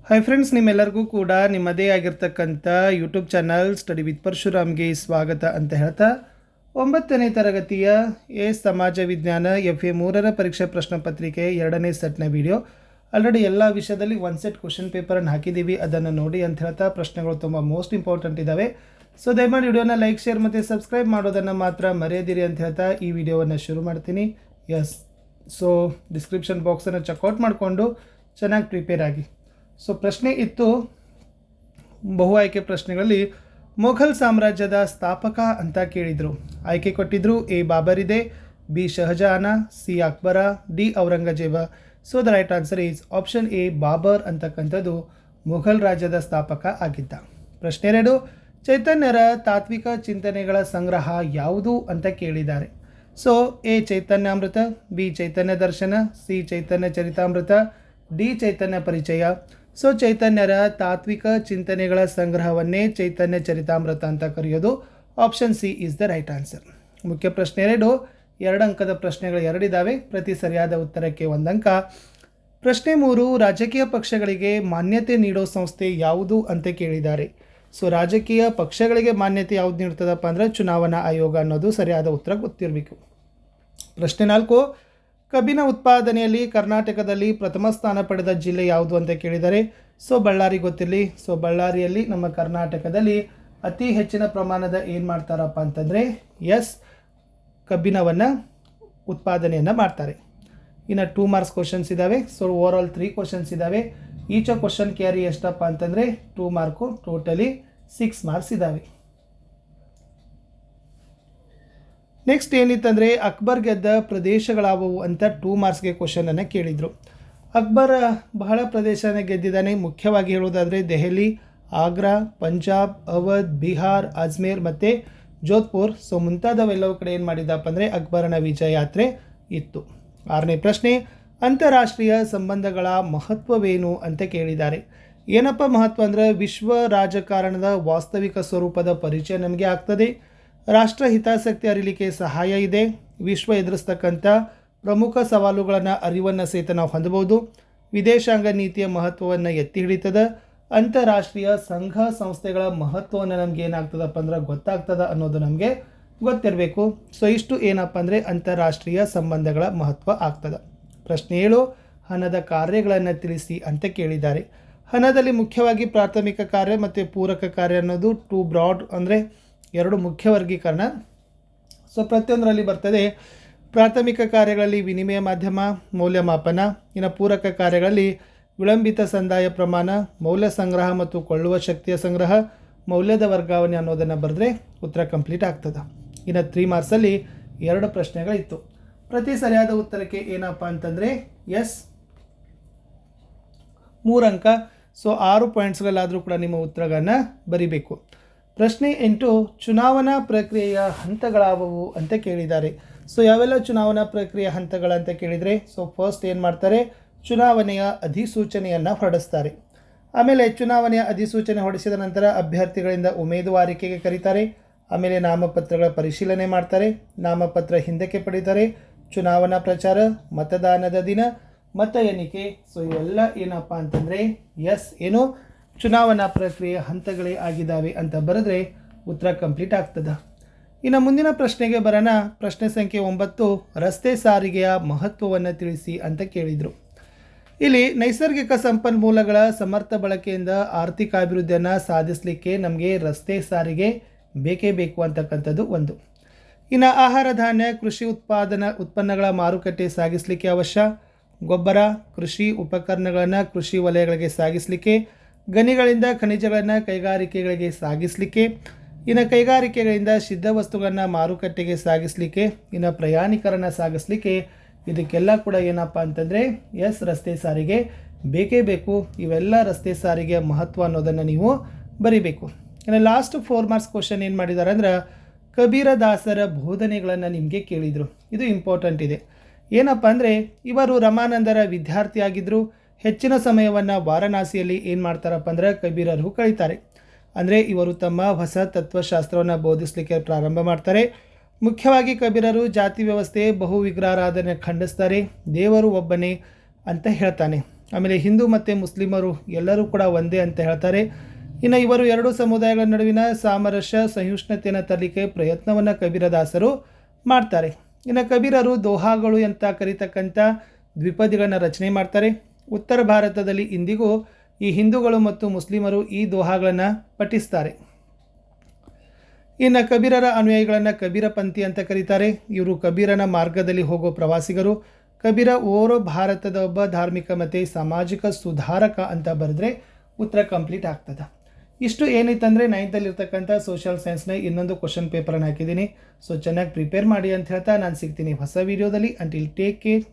Hi friends, ನಿಮ್ಮೆಲ್ಲರಿಗೂ ಕೂಡ ನಿಮ್ಮದೇ ಆಗಿರ್ತಕ್ಕಂಥ ಯೂಟ್ಯೂಬ್ ಚಾನಲ್ ಸ್ಟಡಿ ವಿತ್ ಪರಶುರಾಮ್ಗೆ ಸ್ವಾಗತ ಅಂತ ಹೇಳ್ತಾ 9ನೇ ತರಗತಿಯ ಸಮಾಜ ವಿಜ್ಞಾನ FA 3ರ ಪರೀಕ್ಷಾ ಪ್ರಶ್ನೆ ಪತ್ರಿಕೆ 2ನೇ ಸೆಟ್ನ ವಿಡಿಯೋ ಆಲ್ರೆಡಿ ಎಲ್ಲ ವಿಷಯದಲ್ಲಿ ಒಂದು ಸೆಟ್ ಕ್ವಶನ್ ಪೇಪರನ್ನು ಹಾಕಿದ್ದೀವಿ. ಅದನ್ನು ನೋಡಿ ಅಂತ ಹೇಳ್ತಾ ಪ್ರಶ್ನೆಗಳು ತುಂಬ ಮೋಸ್ಟ್ ಇಂಪಾರ್ಟೆಂಟ್ ಇದ್ದಾವೆ. ಸೊ ದಯಮಾಡಿ ವಿಡಿಯೋನ ಲೈಕ್, ಶೇರ್ ಮತ್ತು ಸಬ್ಸ್ಕ್ರೈಬ್ ಮಾಡೋದನ್ನು ಮಾತ್ರ ಮರೆಯದಿರಿ ಅಂತ ಹೇಳ್ತಾ ಈ ವಿಡಿಯೋವನ್ನು ಶುರು ಮಾಡ್ತೀನಿ. ಸೊ ಡಿಸ್ಕ್ರಿಪ್ಷನ್ ಬಾಕ್ಸನ್ನು ಚೆಕ್ಔಟ್ ಮಾಡಿಕೊಂಡು ಚೆನ್ನಾಗಿ ಪ್ರಿಪೇರ್ ಆಗಿ. ಸೊ ಪ್ರಶ್ನೆ ಇತ್ತು, ಬಹು ಆಯ್ಕೆ ಪ್ರಶ್ನೆಗಳಲ್ಲಿ ಮೊಘಲ್ ಸಾಮ್ರಾಜ್ಯದ ಸ್ಥಾಪಕ ಅಂತ ಕೇಳಿದರು. ಆಯ್ಕೆ ಕೊಟ್ಟಿದ್ದರು: ಎ ಬಾಬರ್ ಇದೆ, B Shahjahan, C Akbar, D Aurangzeb. So the right answer is option A, Babar ಅಂತಕ್ಕಂಥದ್ದು ಮೊಘಲ್ ರಾಜ್ಯದ ಸ್ಥಾಪಕ ಆಗಿದ್ದ. ಪ್ರಶ್ನೆ 2, ಚೈತನ್ಯರ ತಾತ್ವಿಕ ಚಿಂತನೆಗಳ ಸಂಗ್ರಹ ಯಾವುದು ಅಂತ ಕೇಳಿದ್ದಾರೆ. ಸೊ ಎ ಚೈತನ್ಯಾಮೃತ, ಬಿ ಚೈತನ್ಯ ದರ್ಶನ, ಸಿ ಚೈತನ್ಯ ಚರಿತಾಮೃತ, ಡಿ ಚೈತನ್ಯ ಪರಿಚಯ. ಸೊ ಚೈತನ್ಯರ ತಾತ್ವಿಕ ಚಿಂತನೆಗಳ ಸಂಗ್ರಹವನ್ನೇ ಚೈತನ್ಯ ಚರಿತಾಮೃತ ಅಂತ ಕರೆಯೋದು. Option C is the right answer. ಮುಖ್ಯ ಪ್ರಶ್ನೆ 2 ಅಂಕದ ಪ್ರಶ್ನೆಗಳು 2 ಇದ್ದಾವೆ. ಪ್ರತಿ ಸರಿಯಾದ ಉತ್ತರಕ್ಕೆ 1 ಅಂಕ. ಪ್ರಶ್ನೆ 3, ರಾಜಕೀಯ ಪಕ್ಷಗಳಿಗೆ ಮಾನ್ಯತೆ ನೀಡೋ ಸಂಸ್ಥೆ ಯಾವುದು ಅಂತ ಕೇಳಿದ್ದಾರೆ. ಸೊ ರಾಜಕೀಯ ಪಕ್ಷಗಳಿಗೆ ಮಾನ್ಯತೆ ಯಾವುದು ನೀಡ್ತದಪ್ಪ ಅಂದರೆ ಚುನಾವಣಾ ಆಯೋಗ ಅನ್ನೋದು ಸರಿಯಾದ ಉತ್ತರ ಗೊತ್ತಿರಬೇಕು. ಪ್ರಶ್ನೆ 4, ಕಬ್ಬಿನ ಉತ್ಪಾದನೆಯಲ್ಲಿ ಕರ್ನಾಟಕದಲ್ಲಿ ಪ್ರಥಮ ಸ್ಥಾನ ಪಡೆದ ಜಿಲ್ಲೆ ಯಾವುದು ಅಂತ ಕೇಳಿದ್ದಾರೆ. ಸೊ ಬಳ್ಳಾರಿ ಗೊತ್ತಿರಲಿ. ಸೊ ಬಳ್ಳಾರಿಯಲ್ಲಿ ನಮ್ಮ ಕರ್ನಾಟಕದಲ್ಲಿ ಅತಿ ಹೆಚ್ಚಿನ ಪ್ರಮಾಣದ ಏನು ಮಾಡ್ತಾರಪ್ಪ ಅಂತಂದರೆ ಕಬ್ಬಿನವನ್ನು ಉತ್ಪಾದನೆಯನ್ನು ಮಾಡ್ತಾರೆ. ಇನ್ನು 2 ಮಾರ್ಕ್ಸ್ ಕ್ವಶನ್ಸ್ ಇದ್ದಾವೆ. ಸೊ ಓವರ್ ಆಲ್ 3 ಕ್ವಶನ್ಸ್ ಇದ್ದಾವೆ. ಈಚ್ ಕ್ವಶನ್ ಕ್ಯಾರಿ ಎಷ್ಟಪ್ಪ ಅಂತಂದರೆ 2 ಮಾರ್ಕು, ಟೋಟಲಿ 6 ಮಾರ್ಕ್ಸ್ ಇದ್ದಾವೆ. ನೆಕ್ಸ್ಟ್ ಏನಿತ್ತಂದರೆ ಅಕ್ಬರ್ ಗೆದ್ದ ಪ್ರದೇಶಗಳಾವವು ಅಂತ 2 ಮಾರ್ಕ್ಸ್ಗೆ ಕ್ವಶನನ್ನು ಕೇಳಿದರು. ಅಕ್ಬರ್ ಬಹಳ ಪ್ರದೇಶನ ಗೆದ್ದಿದ್ದಾನೆ. ಮುಖ್ಯವಾಗಿ ಹೇಳೋದಾದರೆ ದೆಹಲಿ, ಆಗ್ರಾ, ಪಂಜಾಬ್, ಅವಧ್, ಬಿಹಾರ್, ಅಜ್ಮೇರ್ ಮತ್ತು ಜೋಧ್ಪುರ್. ಸೊ ಮುಂತಾದವೆಲ್ಲವೂ ಕಡೆ ಏನು ಮಾಡಿದ್ದಪ್ಪ ಅಂದರೆ ಅಕ್ಬರನ ವಿಜಯ ಯಾತ್ರೆ ಇತ್ತು. 6ನೇ ಪ್ರಶ್ನೆ, ಅಂತಾರಾಷ್ಟ್ರೀಯ ಸಂಬಂಧಗಳ ಮಹತ್ವವೇನು ಅಂತ ಕೇಳಿದ್ದಾರೆ. ಏನಪ್ಪ ಮಹತ್ವ ಅಂದರೆ ವಿಶ್ವ ರಾಜಕಾರಣದ ವಾಸ್ತವಿಕ ಸ್ವರೂಪದ ಪರಿಚಯ ನಮಗೆ ಆಗ್ತದೆ, ರಾಷ್ಟ್ರ ಹಿತಾಸಕ್ತಿ ಅರಿಲಿಕ್ಕೆ ಸಹಾಯ ಇದೆ, ವಿಶ್ವ ಎದುರಿಸ್ತಕ್ಕಂಥ ಪ್ರಮುಖ ಸವಾಲುಗಳನ್ನು ಅರಿವನ್ನು ಸಹಿತ ನಾವು ಹೊಂದಬಹುದು, ವಿದೇಶಾಂಗ ನೀತಿಯ ಮಹತ್ವವನ್ನು ಎತ್ತಿ ಹಿಡಿತದೆ, ಅಂತಾರಾಷ್ಟ್ರೀಯ ಸಂಘ ಸಂಸ್ಥೆಗಳ ಮಹತ್ವವನ್ನು ನಮ್ಗೆ ಏನಾಗ್ತದಪ್ಪ ಅಂದ್ರೆ ಗೊತ್ತಾಗ್ತದೆ ಅನ್ನೋದು ನಮಗೆ ಗೊತ್ತಿರಬೇಕು. ಸೊ ಇಷ್ಟು ಏನಪ್ಪ ಅಂದರೆ ಅಂತಾರಾಷ್ಟ್ರೀಯ ಸಂಬಂಧಗಳ ಮಹತ್ವ ಆಗ್ತದೆ. ಪ್ರಶ್ನೆ 7, ಹಣದ ಕಾರ್ಯಗಳನ್ನು ತಿಳಿಸಿ ಅಂತ ಕೇಳಿದ್ದಾರೆ. ಹಣದಲ್ಲಿ ಮುಖ್ಯವಾಗಿ ಪ್ರಾಥಮಿಕ ಕಾರ್ಯ ಮತ್ತು ಪೂರಕ ಕಾರ್ಯ ಅನ್ನೋದು 2 ಬ್ರಾಡ್ ಅಂದರೆ 2 ಮುಖ್ಯ ವರ್ಗೀಕರಣ. ಸೊ ಪ್ರತಿಯೊಂದರಲ್ಲಿ ಬರ್ತದೆ. ಪ್ರಾಥಮಿಕ ಕಾರ್ಯಗಳಲ್ಲಿ ವಿನಿಮಯ ಮಾಧ್ಯಮ, ಮೌಲ್ಯಮಾಪನ. ಇನ್ನು ಪೂರಕ ಕಾರ್ಯಗಳಲ್ಲಿ ವಿಳಂಬಿತ ಸಂದಾಯ ಪ್ರಮಾಣ, ಮೌಲ್ಯ ಸಂಗ್ರಹ ಮತ್ತು ಕೊಳ್ಳುವ ಶಕ್ತಿಯ ಸಂಗ್ರಹ, ಮೌಲ್ಯದ ವರ್ಗಾವಣೆ ಅನ್ನೋದನ್ನು ಬರೆದ್ರೆ ಉತ್ತರ ಕಂಪ್ಲೀಟ್ ಆಗ್ತದೆ. ಇನ್ನು 3 ಮಾರ್ಕ್ಸಲ್ಲಿ 2 ಪ್ರಶ್ನೆಗಳಿತ್ತು. ಪ್ರತಿ ಸರಿಯಾದ ಉತ್ತರಕ್ಕೆ ಏನಪ್ಪ ಅಂತಂದರೆ 3 ಅಂಕ. ಸೊ 6 ಪಾಯಿಂಟ್ಸ್ಗಳಾದರೂ ಕೂಡ ನಿಮ್ಮ ಉತ್ತರಗಳನ್ನು ಬರಿಬೇಕು. ಪ್ರಶ್ನೆ 8, ಚುನಾವಣಾ ಪ್ರಕ್ರಿಯೆಯ ಹಂತಗಳಾವವು ಅಂತ ಕೇಳಿದ್ದಾರೆ. ಸೊ ಯಾವೆಲ್ಲ ಚುನಾವಣಾ ಪ್ರಕ್ರಿಯೆಯ ಹಂತಗಳಂತ ಕೇಳಿದರೆ, ಸೊ ಫಸ್ಟ್ ಏನು ಮಾಡ್ತಾರೆ, ಚುನಾವಣೆಯ ಅಧಿಸೂಚನೆಯನ್ನು ಹೊರಡಿಸ್ತಾರೆ. ಆಮೇಲೆ ಚುನಾವಣೆಯ ಅಧಿಸೂಚನೆ ಹೊರಡಿಸಿದ ನಂತರ ಅಭ್ಯರ್ಥಿಗಳಿಂದ ಉಮೇದುವಾರಿಕೆಗೆ ಕರೀತಾರೆ. ಆಮೇಲೆ ನಾಮಪತ್ರಗಳ ಪರಿಶೀಲನೆ ಮಾಡ್ತಾರೆ, ನಾಮಪತ್ರ ಹಿಂದಕ್ಕೆ ಪಡೀತಾರೆ, ಚುನಾವಣಾ ಪ್ರಚಾರ, ಮತದಾನದ ದಿನ, ಮತ ಎಣಿಕೆ. ಸೊ ಇವೆಲ್ಲ ಏನಪ್ಪ ಅಂತಂದರೆ ಏನು ಚುನಾವಣಾ ಪ್ರಕ್ರಿಯೆಯ ಹಂತಗಳೇ ಆಗಿದ್ದಾವೆ ಅಂತ ಬರೆದ್ರೆ ಉತ್ತರ ಕಂಪ್ಲೀಟ್ ಆಗ್ತದೆ. ಇನ್ನು ಮುಂದಿನ ಪ್ರಶ್ನೆಗೆ ಬರೋಣ. ಪ್ರಶ್ನೆ ಸಂಖ್ಯೆ 9, ರಸ್ತೆ ಸಾರಿಗೆಯ ಮಹತ್ವವನ್ನು ತಿಳಿಸಿ ಅಂತ ಕೇಳಿದರು. ಇಲ್ಲಿ ನೈಸರ್ಗಿಕ ಸಂಪನ್ಮೂಲಗಳ ಸಮರ್ಥ ಬಳಕೆಯಿಂದ ಆರ್ಥಿಕ ಅಭಿವೃದ್ಧಿಯನ್ನು ಸಾಧಿಸಲಿಕ್ಕೆ ನಮಗೆ ರಸ್ತೆ ಸಾರಿಗೆ ಬೇಕೇ ಬೇಕು ಅಂತಕ್ಕಂಥದ್ದು ಒಂದು. ಇನ್ನು ಆಹಾರ ಧಾನ್ಯ, ಕೃಷಿ ಉತ್ಪನ್ನಗಳ ಮಾರುಕಟ್ಟೆ ಸಾಗಿಸಲಿಕ್ಕೆ ಅವಶ್ಯ, ಗೊಬ್ಬರ, ಕೃಷಿ ಉಪಕರಣಗಳನ್ನು ಕೃಷಿ ವಲಯಗಳಿಗೆ ಸಾಗಿಸಲಿಕ್ಕೆ, ಗಣಿಗಳಿಂದ ಖನಿಜಗಳನ್ನು ಕೈಗಾರಿಕೆಗಳಿಗೆ ಸಾಗಿಸಲಿಕ್ಕೆ, ಇನ್ನು ಕೈಗಾರಿಕೆಗಳಿಂದ ಸಿದ್ಧ ವಸ್ತುಗಳನ್ನು ಮಾರುಕಟ್ಟೆಗೆ ಸಾಗಿಸಲಿಕ್ಕೆ, ಇನ್ನು ಪ್ರಯಾಣಿಕರನ್ನು ಸಾಗಿಸಲಿಕ್ಕೆ. ಇದಕ್ಕೆಲ್ಲ ಕೂಡ ಏನಪ್ಪ ಅಂತಂದರೆ ರಸ್ತೆ ಸಾರಿಗೆ ಬೇಕೇ ಬೇಕು. ಇವೆಲ್ಲ ರಸ್ತೆ ಸಾರಿಗೆಯ ಮಹತ್ವ ಅನ್ನೋದನ್ನು ನೀವು ಬರಿಬೇಕು. ಇನ್ನು ಲಾಸ್ಟ್ 4 ಮಾರ್ಕ್ಸ್ ಕ್ವಶನ್ ಏನು ಮಾಡಿದ್ದಾರೆ ಅಂದ್ರೆ ಕಬೀರದಾಸರ ಬೋಧನೆಗಳನ್ನು ನಿಮಗೆ ಕೇಳಿದರು. ಇದು ಇಂಪಾರ್ಟೆಂಟ್ ಇದೆ. ಏನಪ್ಪ ಅಂದರೆ ಇವರು ರಮಾನಂದರ ವಿದ್ಯಾರ್ಥಿಯಾಗಿದ್ದರು. ಹೆಚ್ಚಿನ ಸಮಯವನ್ನು ವಾರಣಾಸಿಯಲ್ಲಿ ಏನು ಮಾಡ್ತಾರಪ್ಪ ಅಂದರೆ ಕಬೀರರು ಕಳೀತಾರೆ. ಅಂದರೆ ಇವರು ತಮ್ಮ ಹೊಸ ತತ್ವಶಾಸ್ತ್ರವನ್ನು ಬೋಧಿಸಲಿಕ್ಕೆ ಪ್ರಾರಂಭ ಮಾಡ್ತಾರೆ. ಮುಖ್ಯವಾಗಿ ಕಬೀರರು ಜಾತಿ ವ್ಯವಸ್ಥೆ, ಬಹು ವಿಗ್ರಹಾರಾಧನೆ ಖಂಡಿಸ್ತಾರೆ, ದೇವರು ಒಬ್ಬನೇ ಅಂತ ಹೇಳ್ತಾನೆ. ಆಮೇಲೆ ಹಿಂದೂ ಮತ್ತು ಮುಸ್ಲಿಮರು ಎಲ್ಲರೂ ಕೂಡ ಒಂದೇ ಅಂತ ಹೇಳ್ತಾರೆ. ಇನ್ನು ಇವರು ಎರಡು ಸಮುದಾಯಗಳ ನಡುವಿನ ಸಾಮರಸ್ಯ ಸಹಿಷ್ಣುತೆಯನ್ನು ತರಲಿಕ್ಕೆ ಪ್ರಯತ್ನವನ್ನು ಕಬೀರದಾಸರು ಮಾಡ್ತಾರೆ. ಇನ್ನು ಕಬೀರರು ದೋಹಾಗಳು ಅಂತ ಕರೀತಕ್ಕಂಥ ದ್ವಿಪದಿಗಳನ್ನು ರಚನೆ ಮಾಡ್ತಾರೆ. ಉತ್ತರ ಭಾರತದಲ್ಲಿ ಇಂದಿಗೂ ಈ ಹಿಂದೂಗಳು ಮತ್ತು ಮುಸ್ಲಿಮರು ಈ ದೋಹಾಗಳನ್ನು ಪಠಿಸ್ತಾರೆ. ಇನ್ನು ಕಬೀರರ ಅನುಯಾಯಿಗಳನ್ನು ಕಬೀರಪಂಥಿ ಅಂತ ಕರೀತಾರೆ. ಇವರು ಕಬೀರನ ಮಾರ್ಗದಲ್ಲಿ ಹೋಗೋ ಪ್ರವಾಸಿಗರು. ಕಬೀರ ಓರ್ವ ಭಾರತದ ಒಬ್ಬ ಧಾರ್ಮಿಕ ಮತ್ತು ಸಾಮಾಜಿಕ ಸುಧಾರಕ ಅಂತ ಬರೆದ್ರೆ ಉತ್ತರ ಕಂಪ್ಲೀಟ್ ಆಗ್ತದೆ. ಇಷ್ಟು ಏನಿತ್ತಂದರೆ 9th ಸೋಷಿಯಲ್ ಸೈನ್ಸ್ನ ಇನ್ನೊಂದು ಕ್ವಶನ್ ಪೇಪರನ್ನು ಹಾಕಿದ್ದೀನಿ. ಸೊ ಚೆನ್ನಾಗಿ ಪ್ರಿಪೇರ್ ಮಾಡಿ ಅಂತ ಹೇಳ್ತಾ ನಾನು ಸಿಗ್ತೀನಿ ಹೊಸ ವೀಡಿಯೋದಲ್ಲಿ. Until take care.